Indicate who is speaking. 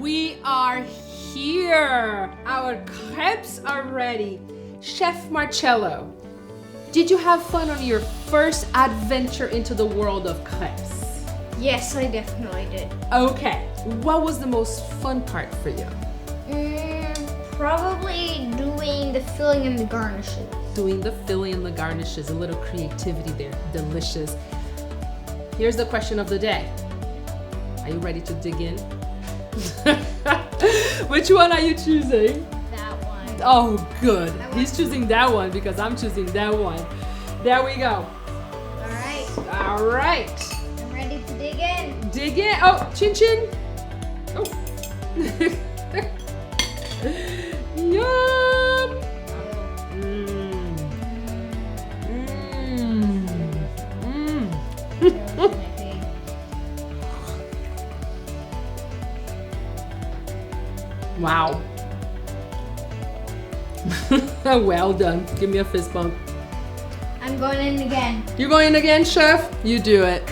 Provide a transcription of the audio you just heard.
Speaker 1: We are here. Our crepes are ready. Chef Marcello, did you have fun on your first adventure into the world of crepes?
Speaker 2: Yes, I definitely did.
Speaker 1: Okay, what was the most fun part for you?
Speaker 2: Probably doing the filling and the garnishes.
Speaker 1: Doing the filling and the garnishes, a little creativity there, delicious. Here's the question of the day. Are you ready to dig in? Which one are you choosing?
Speaker 2: That one.
Speaker 1: Oh, good. He's choosing that one because I'm choosing that one. There we go. All right.
Speaker 2: I'm ready to dig in.
Speaker 1: Dig in. Oh, chin chin. Oh. Yum. Wow. Well done. Give me a fist bump.
Speaker 2: I'm going in again.
Speaker 1: You're going in again, chef? You do it.